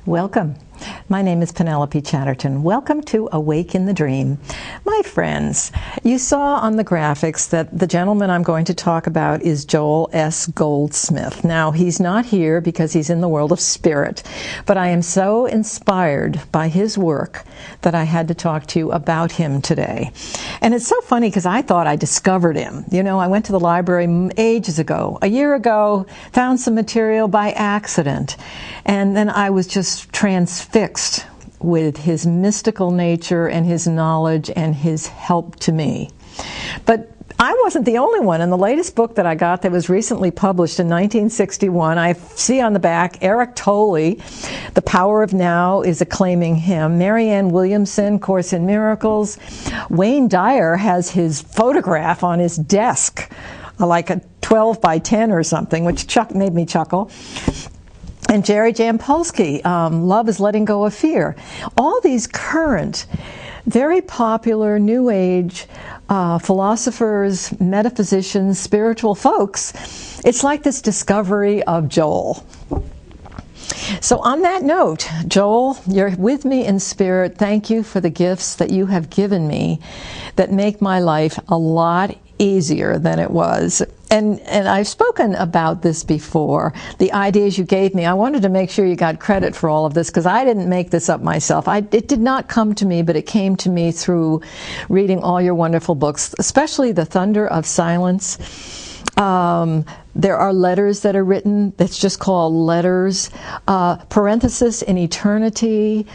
Welcome. My name is Penelope Chatterton. Welcome to Awake in the Dream. My friends, you saw on the graphics that the gentleman I'm going to talk about is Joel S. Goldsmith. Now, he's not here because he's in the world of spirit, but I am so inspired by his work that I had to talk to you about him today. And it's so funny because I thought I discovered him. You know, I went to the library ages ago, a year ago, found some material by accident, and then I was just transfixed with his mystical nature and his knowledge and his help to me. But I wasn't the only one. In the latest book that I got that was recently published in 1961, I see on the back Eric Tolley, The Power of Now is acclaiming him. Marianne Williamson, Course in Miracles. Wayne Dyer has his photograph on his desk, like a 12 by 10 or something, which made me chuckle. And Jerry Jampolsky, Love is Letting Go of Fear. All these current, very popular New Age philosophers, metaphysicians, spiritual folks, it's like this discovery of Joel. So on that note, Joel, you're with me in spirit. Thank you for the gifts that you have given me that make my life a lot easier than it was. And I've spoken about this before, the ideas you gave me. I wanted to make sure you got credit for all of this because I didn't make this up myself. It did not come to me, but it came to me through reading all your wonderful books, especially The Thunder of Silence. There are letters that are written that's just called Letters, Parenthesis in Eternity.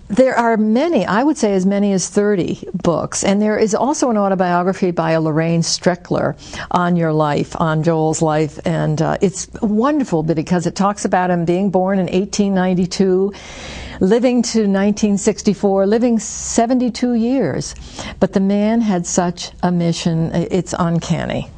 There are many, I would say as many as 30 books, and there is also an autobiography by a Lorraine Strickler on your life, on Joel's life, and it's wonderful because it talks about him being born in 1892, living to 1964, living 72 years, but the man had such a mission, it's uncanny.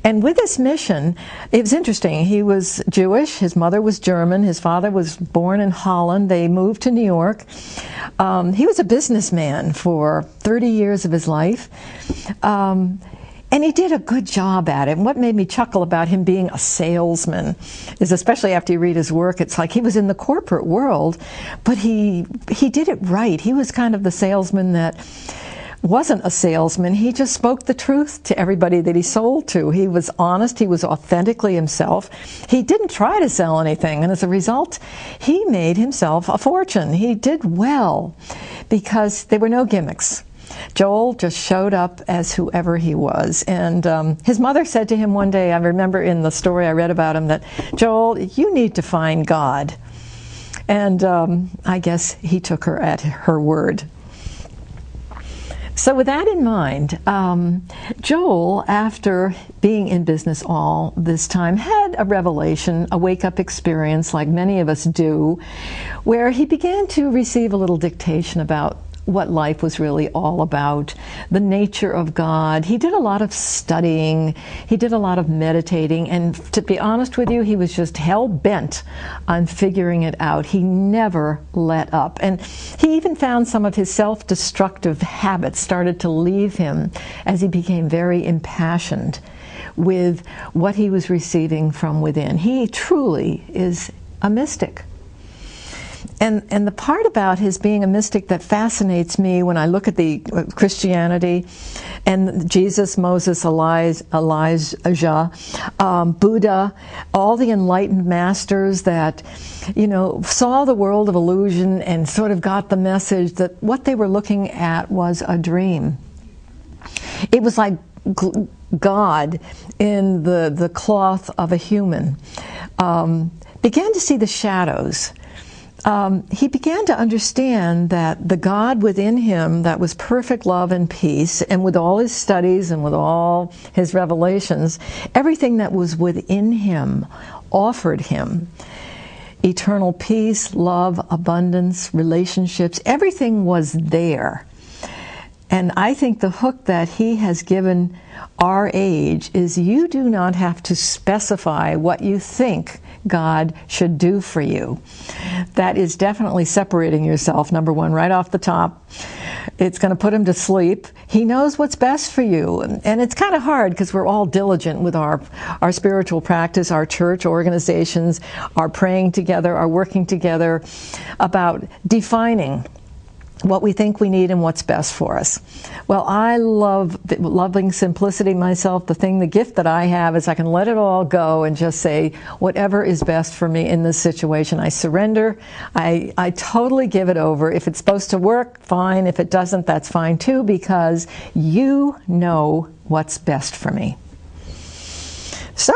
And with this mission, it was interesting. He was Jewish. His mother was German. His father was born in Holland. They moved to New York. He was a businessman for 30 years of his life. And he did a good job at it. And what made me chuckle about him being a salesman is, especially after you read his work, it's like he was in the corporate world, but he did it right. He was kind of the salesman that wasn't a salesman. He just spoke the truth to everybody that he sold to. He was honest. He was authentically himself. He didn't try to sell anything, and as a result, he made himself a fortune. He did well because there were no gimmicks. Joel just showed up as whoever he was. And his mother said to him one day, I remember in the story I read about him, that, Joel, you need to find God. And I guess he took her at her word. So with that in mind, Joel, after being in business all this time, had a revelation, a wake-up experience like many of us do, where he began to receive a little dictation about what life was really all about, the nature of God. He did a lot of studying, he did a lot of meditating, and to be honest with you, he was just hell-bent on figuring it out. He never let up. And he even found some of his self-destructive habits started to leave him as he became very impassioned with what he was receiving from within. He truly is a mystic. And the part about his being a mystic that fascinates me when I look at the Christianity and Jesus, Moses, Elijah, Buddha, all the enlightened masters that, you know, saw the world of illusion and sort of got the message that what they were looking at was a dream. It was like God in the cloth of a human began to see the shadows. He began to understand that the God within him that was perfect love and peace, and with all his studies and with all his revelations, everything that was within him offered him eternal peace, love, abundance, relationships. Everything was there. And I think the hook that he has given our age is you do not have to specify what you think God should do for you. That is definitely separating yourself, number one, right off the top. It's going to put him to sleep. He knows what's best for you. And it's kind of hard because we're all diligent with our spiritual practice, our church organizations, our praying together, our working together about defining what we think we need and what's best for us. Well, I love loving simplicity myself. The gift that I have is I can let it all go and just say whatever is best for me in this situation. I surrender. I totally give it over. If it's supposed to work, fine. If it doesn't, that's fine too, because you know what's best for me. So